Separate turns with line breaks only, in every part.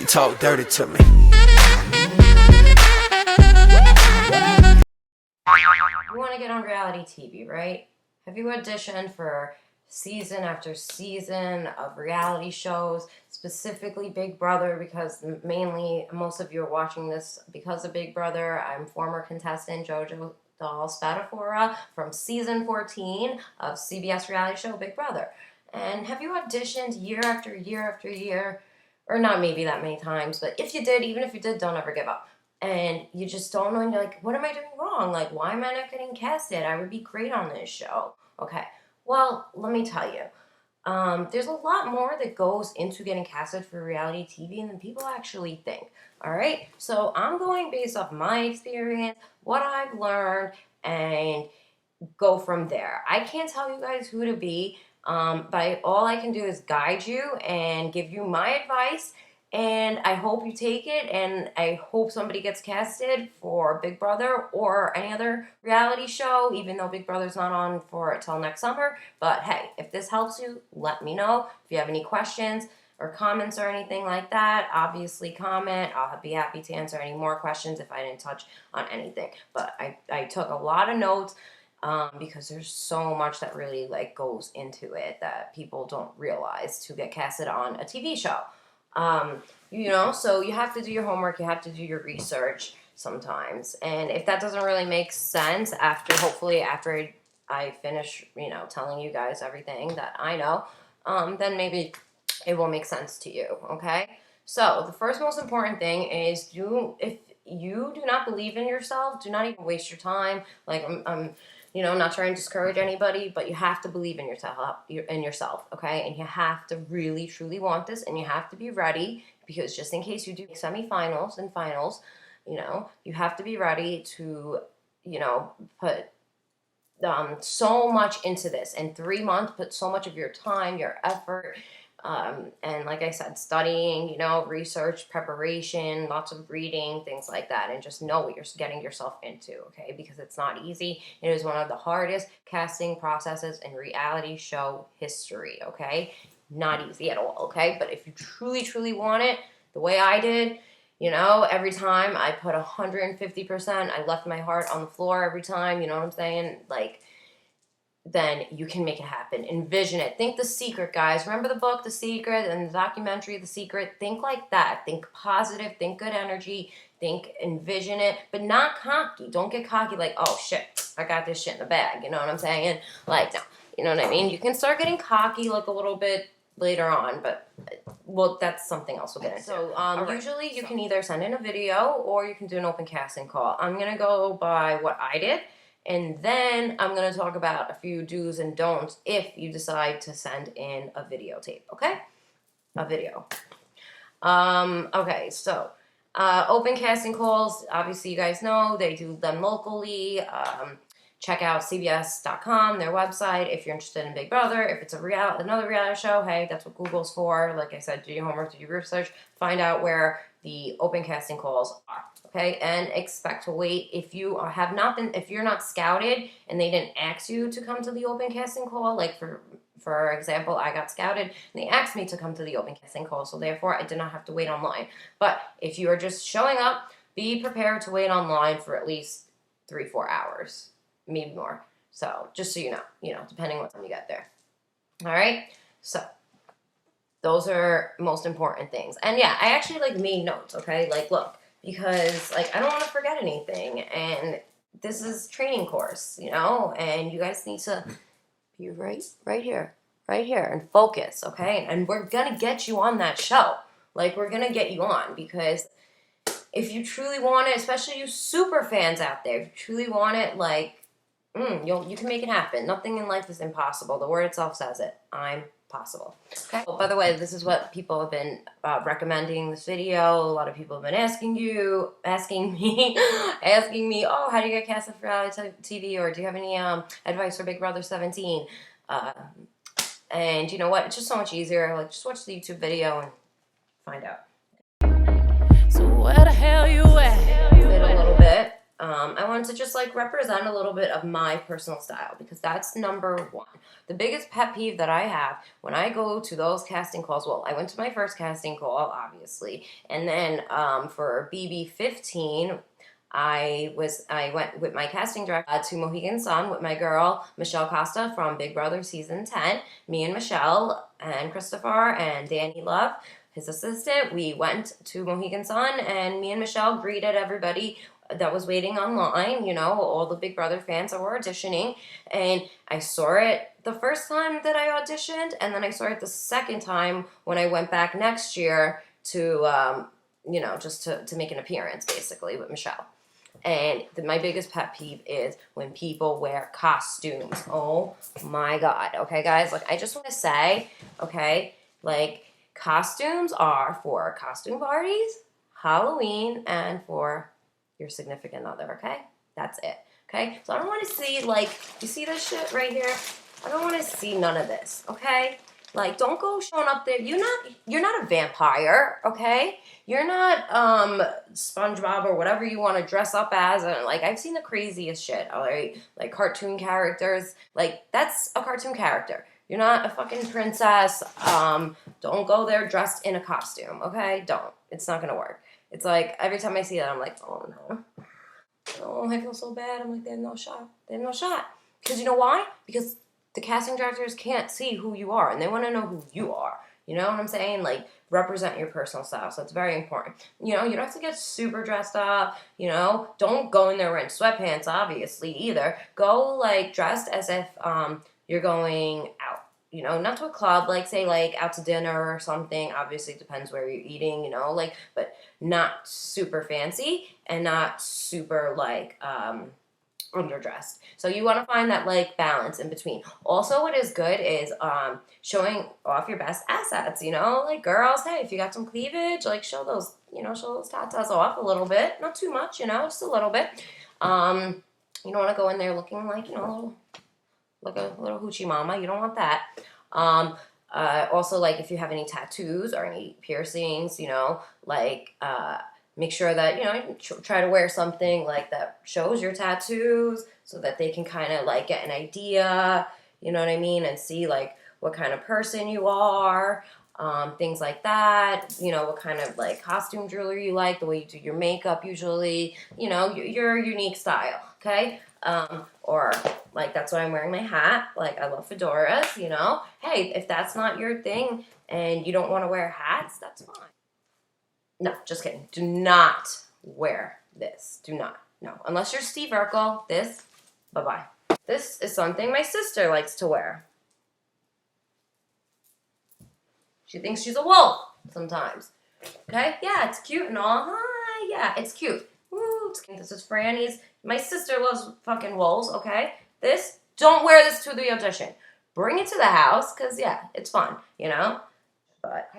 talk dirty to me.
You want to get on reality TV, right? Have you auditioned for season after season of reality shows, specifically Big Brother, because mainly most of you are watching this because of Big Brother. I'm former contestant JOJO'S from season 14 of CBS reality show Big Brother. And have you auditioned year after year after year? Or not maybe that many times, but if you did, even if you did, don't ever give up. And you just don't know, and you're like, what am I doing wrong? Like, why am I not getting casted? I would be great on this show. Okay, well, let me tell you. There's a lot more that goes into getting casted for reality TV than people actually think. All right, so I'm going based off my experience, what I've learned, and go from there. I can't tell you guys who to be, but all I can do is guide you and give you my advice. And I hope you take it, and I hope somebody gets casted for Big Brother or any other reality show, even though Big Brother's not on for till next summer. But hey, if this helps you, let me know. If you have any questions or comments or anything like that, obviously comment. I'll be happy to answer any more questions if I didn't touch on anything. But I took a lot of notes because there's so much that really goes into it that people don't realize to get casted on a TV show. So you have to do your homework, you have to do your research sometimes, and if that doesn't really make sense hopefully after I finish, telling you guys everything that I know, then maybe it will make sense to you, okay? So the first most important thing is if you do not believe in yourself, do not even waste your time. I'm not trying to discourage anybody, but you have to believe in yourself, okay? And you have to really, truly want this, and you have to be ready, because just in case you do semifinals and finals, you have to be ready to, put so much into this. In 3 months, put so much of your time, your effort, and like I said, studying, research, preparation, lots of reading, things like that, and just know what you're getting yourself into, okay? Because it's not easy. It is one of the hardest casting processes in reality show history, okay? Not easy at all, okay? But if you truly, truly want it, the way I did, every time I put 150%, I left my heart on the floor every time, you know what I'm saying? Then you can make it happen. Envision it. Think The Secret, guys. Remember the book, The Secret, and the documentary, The Secret? Think like that. Think positive. Think good energy. Envision it, but not cocky. Don't get cocky like, oh, shit, I got this shit in the bag. You know what I'm saying? No. You know what I mean? You can start getting cocky a little bit later on, but, that's something else we'll get into. So, usually you can either send in a video or you can do an open casting call. I'm going to go by what I did. And then I'm going to talk about a few do's and don'ts if you decide to send in a videotape, okay? A video. Okay, so open casting calls, obviously you guys know, they do them locally. Check out cbs.com, their website, if you're interested in Big Brother. If it's another reality show, hey, that's what Google's for. Like I said, do your homework, do your research, find out where the open casting calls are. Okay, and expect to wait. If you're not scouted and they didn't ask you to come to the open casting call, like for example, I got scouted and they asked me to come to the open casting call, so therefore I did not have to wait online. But if you are just showing up, be prepared to wait online for at least 3-4 hours, maybe more. So just so you know, depending on what time you get there. All right, so those are most important things. And yeah, I actually made notes, okay? Look, because I don't want to forget anything, and this is training course, and you guys need to be right here and focus, okay? And we're gonna get you on that show. We're gonna get you on, because if you truly want it, especially you super fans out there, if you truly want it, you can make it happen. Nothing in life is impossible. The word itself says it. I'm possible. Okay. Oh, by the way, this is what people have been recommending this video. A lot of people have been asking me, oh, how do you get casted for reality TV, or do you have any advice for Big Brother 17? And you know what? It's just so much easier. Just watch the YouTube video and find out.
So where the hell you at?
A little bit. I wanted to just like represent a little bit of my personal style because that's number one. The biggest pet peeve that I have when I go to those casting calls, well, I went to my first casting call, obviously, and then for BB15, I went with my casting director to Mohegan Sun with my girl Michelle Costa from Big Brother season 10. Me and Michelle and Christopher and Danny Love, his assistant, we went to Mohegan Sun, and me and Michelle greeted everybody that was waiting online, you know, all the Big Brother fans that were auditioning, and I saw it the first time that I auditioned, and then I saw it the second time when I went back next year to, you know, just to make an appearance, basically, with Michelle. And my biggest pet peeve is when people wear costumes. Oh my God. Okay, guys, like, I just want to say, okay, like, costumes are for costume parties, Halloween, and for your significant other, okay? That's it, okay? So I don't want to see, like, you see this shit right here? I don't want to see none of this, okay? Like, don't go showing up there. You're not a vampire, okay? You're not SpongeBob or whatever you want to dress up as. And like, I've seen the craziest shit, all right? Like cartoon characters. Like, that's a cartoon character. You're not a fucking princess. Don't go there dressed in a costume, okay? Don't. It's not gonna work. It's like, every time I see that, I'm like, oh no. Oh, I feel so bad. I'm like, they have no shot. They have no shot. Because you know why? Because the casting directors can't see who you are, and they want to know who you are. You know what I'm saying? Like, represent your personal style. So it's very important. You know, you don't have to get super dressed up. You know, don't go in there wearing sweatpants, obviously, either. Go, like, dressed as if you're going out. You know, not to a club, like, say, like, out to dinner or something. Obviously, it depends where you're eating, you know, like, but not super fancy and not super, like, underdressed. So you want to find that, like, balance in between. Also, what is good is showing off your best assets, you know, like, girls, hey, if you got some cleavage, like, show those, you know, show those tatas off a little bit, not too much, you know, just a little bit. You don't want to go in there looking like, you know, like a little hoochie mama. You don't want that. Also, like, if you have any tattoos or any piercings, you know, like, make sure that, you know, you try to wear something, like, that shows your tattoos so that they can kind of, like, get an idea, you know what I mean, and see, like, what kind of person you are, things like that, you know, what kind of, like, costume jewelry you like, the way you do your makeup usually, you know, your unique style, okay? Or, like, that's why I'm wearing my hat. Like, I love fedoras, you know. Hey, if that's not your thing and you don't want to wear hats, that's fine. No, just kidding. Do not wear this. Do not. No. Unless you're Steve Urkel, this, bye-bye. This is something my sister likes to wear. She thinks she's a wolf sometimes. Okay? Yeah, it's cute and all. Hi, yeah, it's cute. Woo, it's cute. This is Franny's. My sister loves fucking wolves, okay? This, don't wear this to the audition. Bring it to the house, because, yeah, it's fun, you know? But,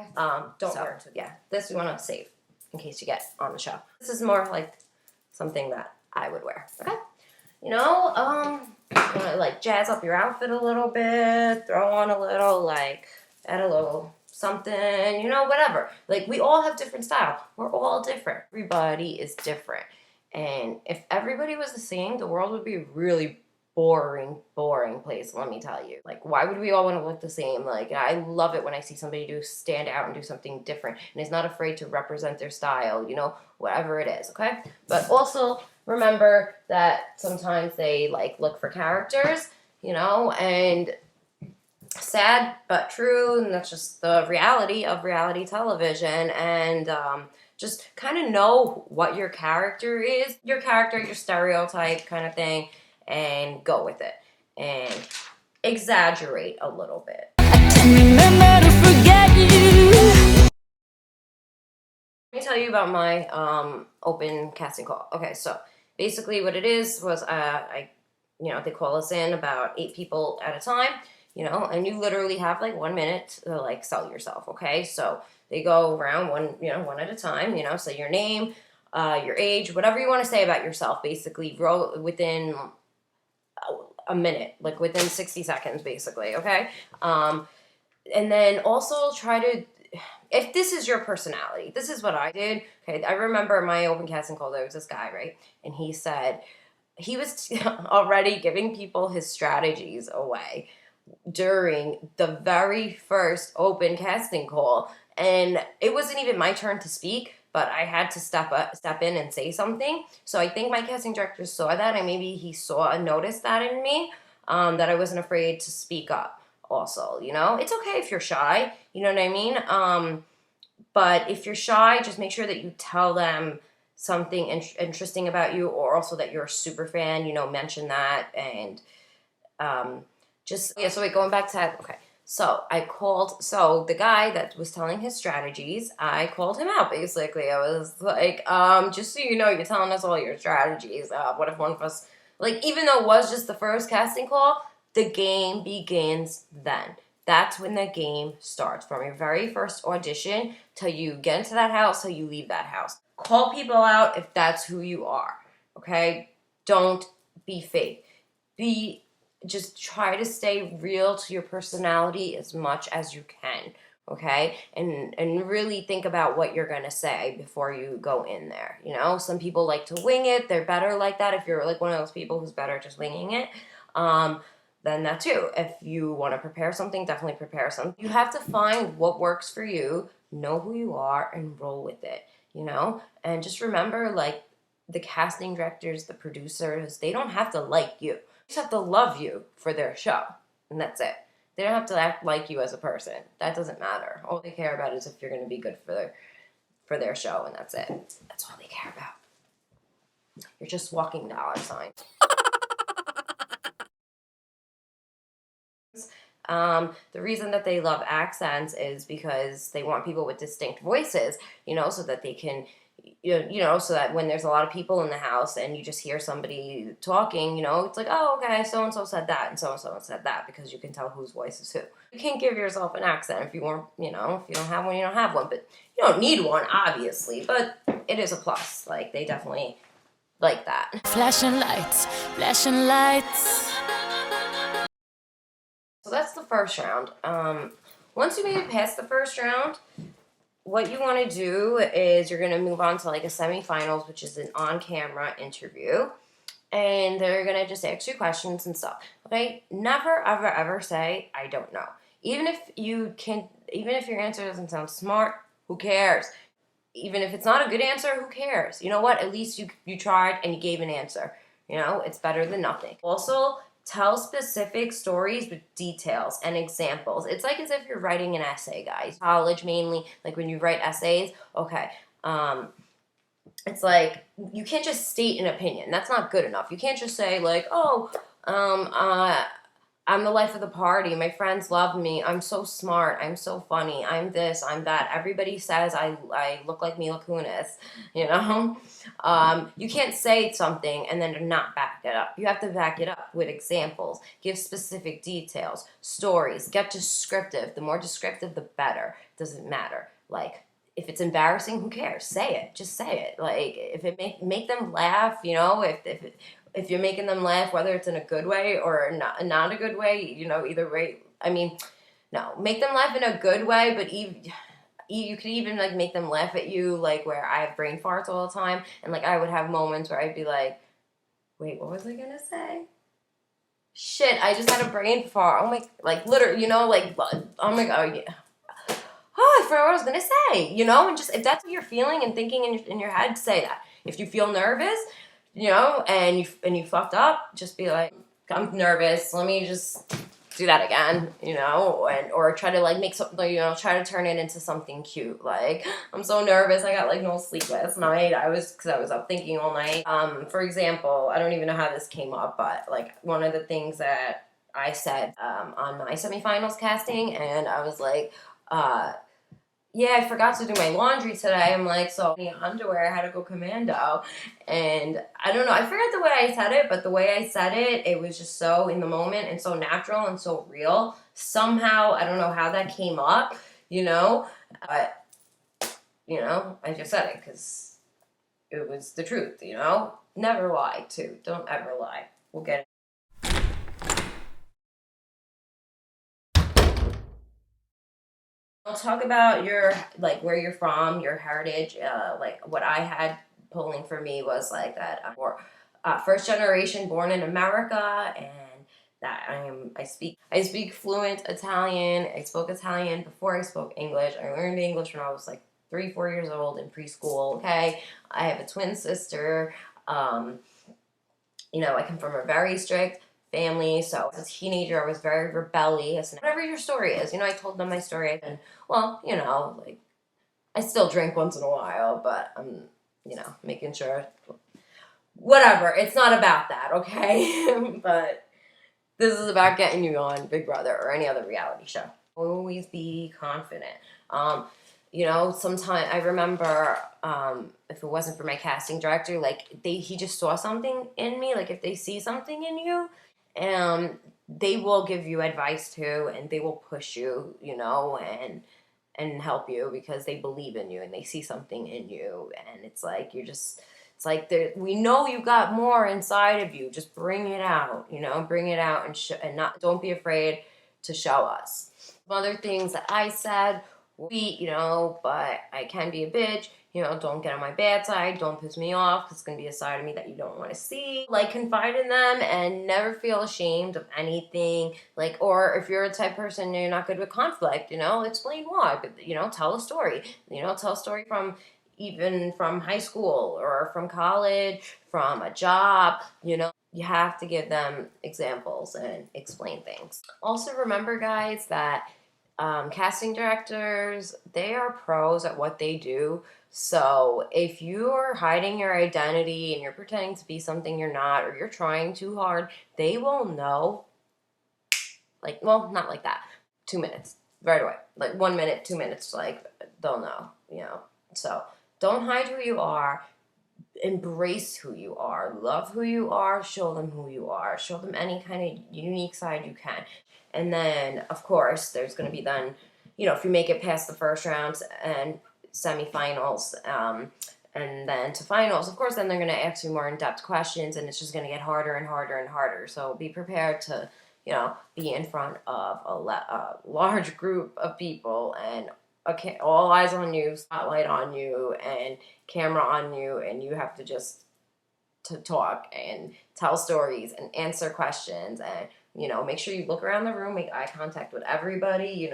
don't wear it to, yeah, this we want to save in case you get on the show. This is more like something that I would wear, okay? You know, you want to, like, jazz up your outfit a little bit, throw on a little, like, add a little something, you know, whatever. Like, we all have different style. We're all different. Everybody is different. And if everybody was the same, the world would be a really boring place, let me tell you. Like, why would we all want to look the same? Like, I love it when I see somebody stand out and do something different and is not afraid to represent their style, you know, whatever it is, okay? But also, remember that sometimes they, like, look for characters, you know, and sad but true, and that's just the reality of reality television. And just kind of know what your character is, your stereotype kind of thing, and go with it and exaggerate a little bit. Remember to forget you. Let me tell you about my open casting call. Okay, so basically what it is was you know, they call us in about 8 people at a time, you know, and you literally have like 1 minute to, like, sell yourself, okay? So they go around one at a time, you know, say your name, your age, whatever you want to say about yourself, basically within a minute, like within 60 seconds, basically, okay? And then also try to if this is your personality, this is what I did. Okay, I remember my open casting call, there was this guy, right? And he said, he was already giving people his strategies away during the very first open casting call. And it wasn't even my turn to speak, but I had to step in and say something. So I think my casting director saw that, and maybe he noticed that in me, that I wasn't afraid to speak up. Also, you know, it's okay if you're shy, you know what I mean? But if you're shy, just make sure that you tell them something interesting about you, or also that you're a super fan, you know, mention that. And so wait, going back to, okay. So so the guy that was telling his strategies, I called him out, basically. I was like, just so you know, you're telling us all your strategies. What if one of us, like, even though it was just the first casting call, the game begins then. That's when the game starts. From your very first audition till you get into that house, till you leave that house. Call people out if that's who you are, okay? Don't be fake. Just try to stay real to your personality as much as you can, okay? And really think about what you're going to say before you go in there, you know? Some people like to wing it. They're better like that. If you're like one of those people who's better just winging it, then that too. If you want to prepare something, definitely prepare something. You have to find what works for you, know who you are, and roll with it, you know? And just remember, like, the casting directors, the producers, they don't have to like you. They just have to love you for their show, and that's it. They don't have to act like you as a person. That doesn't matter. All they care about is if you're going to be good for their show, and that's it. That's all they care about. You're just walking dollar signs. The reason that they love accents is because they want people with distinct voices, you know, so that they can, you know, so that when there's a lot of people in the house and you just hear somebody talking, you know, it's like, oh, okay, so-and-so said that and so-and-so said that, because you can tell whose voice is who. You can't give yourself an accent if you weren't, you know, if you don't have one, you don't have one, but you don't need one, obviously, but it is a plus. Like, they definitely like that.
Flashing lights, flashing lights.
So that's the first round. Once you made it past the first round, what you want to do is you're going to move on to like a semifinals, which is an on-camera interview. And they're going to just ask you questions and stuff. Okay? Never, ever, ever say, I don't know. Even if your answer doesn't sound smart, who cares? Even if it's not a good answer, who cares? You know what? At least you tried and you gave an answer. You know, it's better than nothing. Also, tell specific stories with details and examples. It's like as if you're writing an essay, guys. College mainly, like when you write essays, okay, it's like you can't just state an opinion. That's not good enough. You can't just say like, oh, I'm the life of the party. My friends love me. I'm so smart. I'm so funny. I'm this. I'm that. Everybody says I look like Mila Kunis, you know? You can't say something and then not back it up. You have to back it up with examples. Give specific details, stories. Get descriptive. The more descriptive, the better. Doesn't matter. Like, if it's embarrassing, who cares? Say it. Just say it. Like, if it make them laugh, you know, if you're making them laugh, whether it's in a good way or not a good way, you know, either way, I mean, no, make them laugh in a good way, but you could even, like, make them laugh at you, like, where I have brain farts all the time, and, like, I would have moments where I'd be like, wait, what was I gonna say? Shit, I just had a brain fart. Oh my, like, literally, you know, like, oh my God, yeah. Oh, I forgot what I was gonna say, you know, and just, if that's what you're feeling and thinking in your head, say that. If you feel nervous, you know, and you fucked up, just be like, I'm nervous, let me just do that again, you know, or try to, like, make something, you know, try to turn it into something cute, like, I'm so nervous, I got, like, no sleep last night, because I was up thinking all night. For example, I don't even know how this came up, but, like, one of the things that I said on my semifinals casting, and I was like, yeah, I forgot to do my laundry today. I'm like, so in underwear, I had to go commando. And I don't know, I forgot the way I said it, but the way I said it, it was just so in the moment and so natural and so real. Somehow, I don't know how that came up, you know, but, you know, I just said it because it was the truth, you know. Never lie, too. Don't ever lie. We'll get it. Talk about your, like, where you're from, your heritage. Like, what I had pulling for me was like that first generation born in America, and that I speak fluent Italian. I spoke Italian before I spoke English. I learned English when I was like 3-4 years old in preschool. Okay, I have a twin sister. I come from a very strict family, so as a teenager I was very rebellious. And whatever your story is, I told them my story, and well, like, I still drink once in a while, but I'm, making sure, whatever, it's not about that, okay? But this is about getting you on Big Brother or any other reality show. Always be confident. Sometimes I remember, if it wasn't for my casting director, like, he just saw something in me. Like, if they see something in you, they will give you advice too, and they will push you, and help you because they believe in you and they see something in you. And it's like, it's like, we know you got more inside of you. Just bring it out, bring it out, and don't be afraid to show us. Some other things that I said, but I can be a bitch. Don't get on my bad side. Don't piss me off, because it's going to be a side of me that you don't want to see. Like, confide in them and never feel ashamed of anything. Like, or if you're a type person and you're not good with conflict, explain why. But, tell a story. Tell a story from high school or from college, from a job, You have to give them examples and explain things. Also, remember, guys, that casting directors, they are pros at what they do. So if you're hiding your identity and you're pretending to be something you're not, or you're trying too hard, they will know. Like, well, not like that. 2 minutes, right away. Like 1 minute, 2 minutes, like, they'll know, So don't hide who you are. Embrace who you are. Love who you are. Show them who you are. Show them any kind of unique side you can. And then, of course, there's going to be then, if you make it past the first rounds and semifinals, and then to finals, of course, then they're going to ask you more in-depth questions, and it's just going to get harder and harder and harder. So be prepared to, be in front of a large group of people, and all eyes on you, spotlight on you, and camera on you, and you have to just to talk and tell stories and answer questions, and make sure you look around the room, make eye contact with everybody,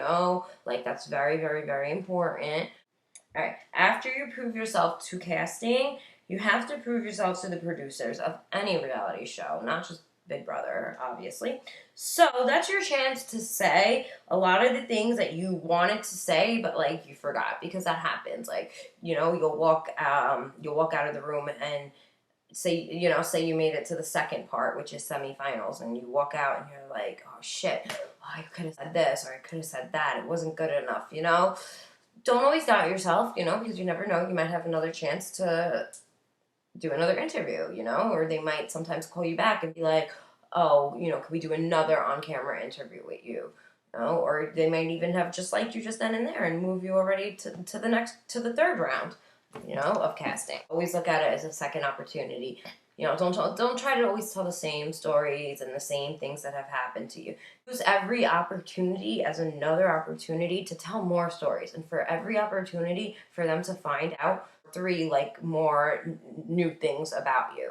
like, that's very, very, very important. All right, after you prove yourself to casting, you have to prove yourself to the producers of any reality show, not just Big Brother, obviously. So that's your chance to say a lot of the things that you wanted to say, but, like, you forgot, because that happens. Like, you'll walk out of the room and say you made it to the second part, which is semifinals, and you walk out and you're like, oh shit, I could have said this, or I could have said that, it wasn't good enough, Don't always doubt yourself, because you never know, you might have another chance to do another interview, or they might sometimes call you back and be like, oh, could we do another on-camera interview with you? Or they might even have just liked you just then and there and move you already to the third round, of casting. Always look at it as a second opportunity. Don't try to always tell the same stories and the same things that have happened to you. Use every opportunity as another opportunity to tell more stories, and for every opportunity for them to find out 3, like, more new things about you.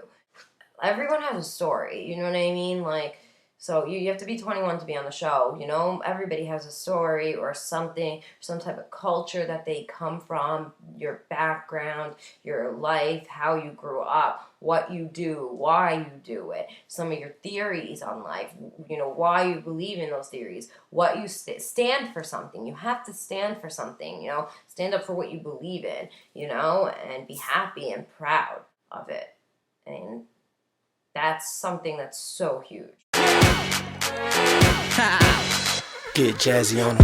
Everyone has a story, you know what I mean? Like, so you have to be 21 to be on the show, Everybody has a story or something, some type of culture that they come from, your background, your life, how you grew up, what you do, why you do it, some of your theories on life, why you believe in those theories, what you stand for something. You have to stand for something, stand up for what you believe in, and be happy and proud of it. And that's something that's so huge.
Get jazzy on.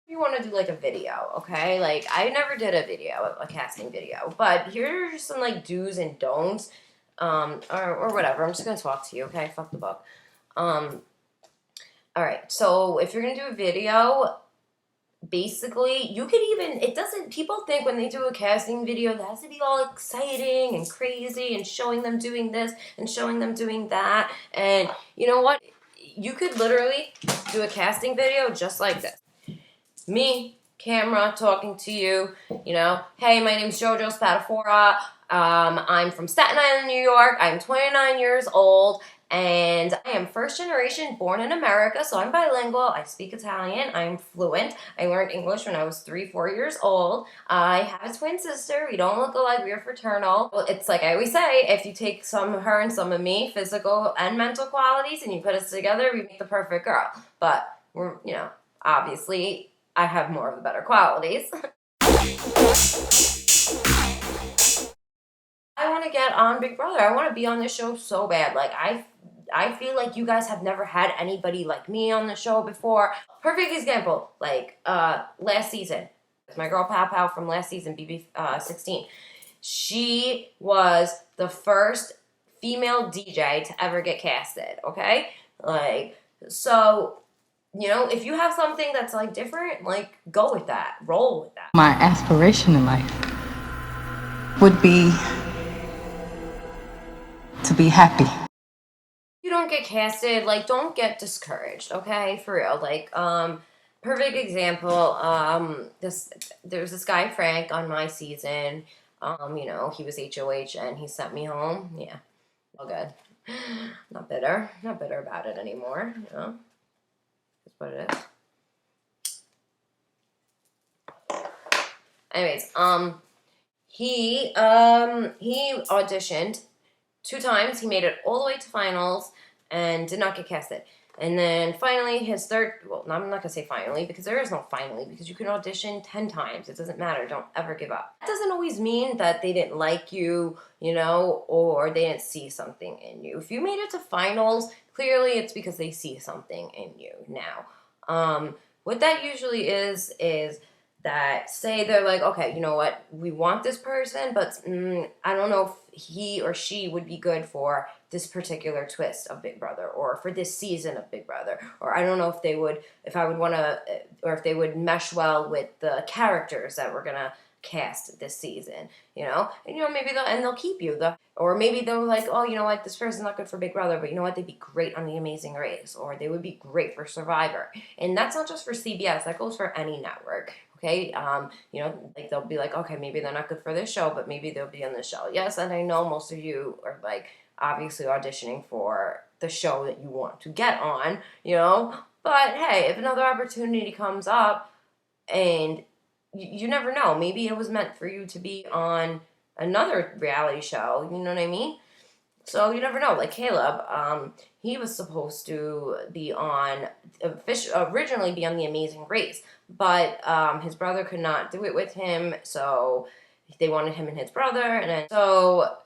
You want to do, like, a video, okay? Like, I never did a video, a casting video, but here are some, like, do's and don'ts, or whatever. I'm just gonna talk to you, okay? Fuck the book. All right. So if you're gonna do a video, basically, you could even, people think when they do a casting video, that has to be all exciting and crazy and showing them doing this and showing them doing that. And you know what? You could literally do a casting video just like this. Me camera talking to you, you know, hey, my name's JoJo'S. I'm from Staten Island, New York. I'm 29 years old, and I am first generation born in America, so I'm bilingual. I speak Italian. I'm fluent. I learned English when I was 4 years old. I have a twin sister. We don't look alike. We are fraternal. Well, it's like I always say, if you take some of her and some of me, physical and mental qualities, and you put us together, we make the perfect girl. But we're, you know, obviously, I have more of the better qualities. I want to get on Big Brother. I want to be on this show so bad. Like, I feel like you guys have never had anybody like me on the show before. Perfect example, like, last season. My girl Pow Pow from last season, BB16. She was the first female DJ to ever get casted, okay? Like, so, you know, if you have something that's, like, different, like, go with that. Roll with that.
My aspiration in life would be to be happy.
You don't get casted, like, don't get discouraged, okay? For real. Like, perfect example, there's this guy, Frank, on my season. You know, he was HOH and he sent me home. Yeah, all good. Not bitter. Not bitter about it anymore, you know? That's what it is. Anyways, he auditioned 2 times. He made it all the way to finals and did not get casted. And then finally his third, well, I'm not going to say finally because there is no finally, because you can audition 10 times. It doesn't matter. Don't ever give up. That doesn't always mean that they didn't like you, you know, or they didn't see something in you. If you made it to finals, clearly it's because they see something in you now. What that usually is that, say they're like, okay, you know what, we want this person, but I don't know if he or she would be good for this particular twist of Big Brother, or for this season of Big Brother, or I don't know if they would, if I would want to, or if they would mesh well with the characters that we're gonna cast this season, you know, and you know, maybe they'll keep you, or maybe they're like, oh, you know what, this person's not good for Big Brother, but you know what, they'd be great on The Amazing Race, or they would be great for Survivor. And that's not just for CBS, that goes for any network. Okay, you know, like they'll be like, okay, maybe they're not good for this show, but maybe they'll be on this show. Yes, and I know most of you are like obviously auditioning for the show that you want to get on, you know, but hey, if another opportunity comes up, and you never know, maybe it was meant for you to be on another reality show, you know what I mean? So you never know. Like Caleb, he was supposed to be on, originally be on The Amazing Race, but his brother could not do it with him, so they wanted him and his brother, and then so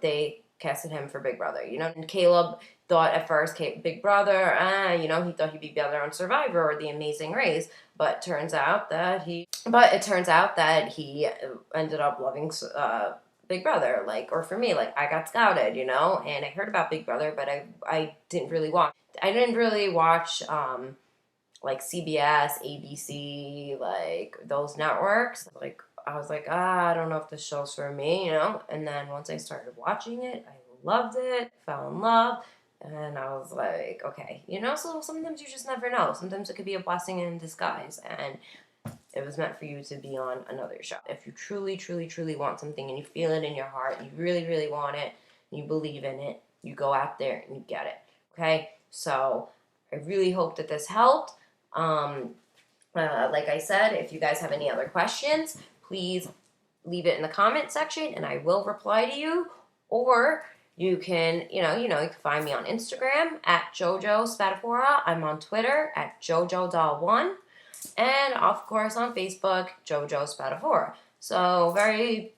they casted him for Big Brother, you know. And Caleb thought at first, Big Brother, you know, he thought he'd be better on Survivor or The Amazing Race, but it turns out that he ended up loving Big Brother, like, or for me, like, I got scouted, you know, and I heard about Big Brother, but I didn't really watch. Like, CBS, ABC, like, those networks. Like, I was like, I don't know if this show's for me, you know, and then once I started watching it, I loved it, fell in love, and I was like, okay, you know, so sometimes you just never know. Sometimes it could be a blessing in disguise, and it was meant for you to be on another show. If you truly, truly, truly want something and you feel it in your heart, you really, really want it, and you believe in it, you go out there and you get it, okay? So I really hope that this helped. Like I said, if you guys have any other questions, please leave it in the comment section and I will reply to you. Or you can, you can find me on Instagram at JOJO'S. I'm on Twitter at JoJoDoll1. And of course on Facebook, JoJo'S. So very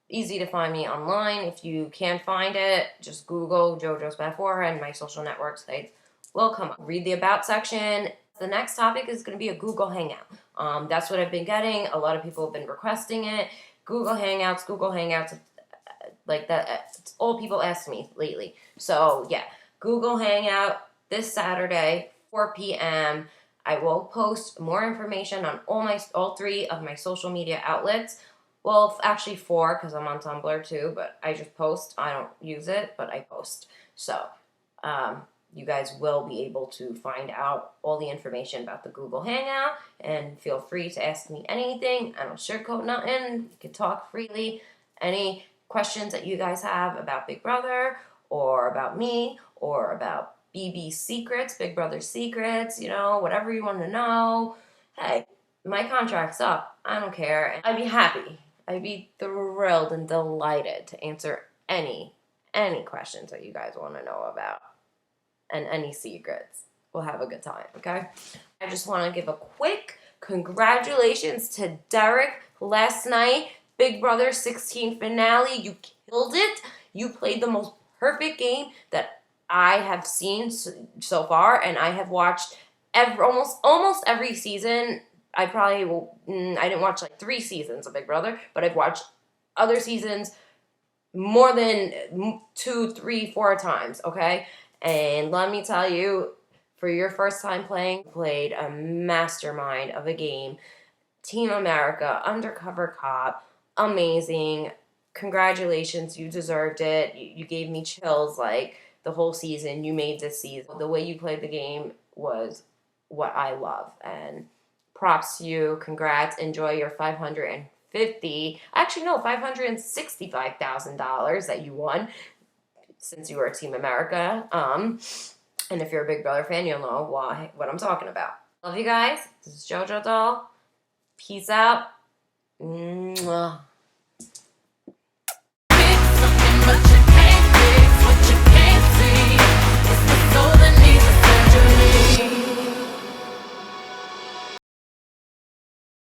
easy to find me online. If you can't find it, just Google JoJo'S and my social network sites will come up. Read the About section. The next topic is going to be a Google Hangout. That's what I've been getting. A lot of people have been requesting it. Google Hangouts, like that. It's all people ask me lately. So yeah, Google Hangout this Saturday, 4 p.m. I will post more information on all 3 of my social media outlets. Well, actually 4, because I'm on Tumblr too, but I just post. I don't use it, but I post. So, You guys will be able to find out all the information about the Google Hangout, and feel free to ask me anything. I don't sugarcoat nothing. You can talk freely. Any questions that you guys have about Big Brother, or about me, or about BB's secrets, Big Brother's secrets, you know, whatever you want to know. Hey, my contract's up. I don't care. I'd be happy. I'd be thrilled and delighted to answer any questions that you guys want to know about, and any secrets. We'll have a good time, okay? I just want to give a quick congratulations to Derek last night. Big Brother 16 finale. You killed it. You played the most perfect game that I have seen so far, and I have watched almost every season. I didn't watch like 3 seasons of Big Brother, but I've watched other seasons more than 2, 3, 4 times, okay? And let me tell you, for your first time playing, you played a mastermind of a game. Team America, Undercover Cop, amazing. Congratulations, you deserved it. You gave me chills like the whole season. You made this season. The way you played the game was what I love, and props to you. Congrats. Enjoy your $565,000 that you won since you were Team America. And if you're a Big Brother fan, you'll know what I'm talking about. Love you guys. This is JoJo Doll. Peace out. Mwah.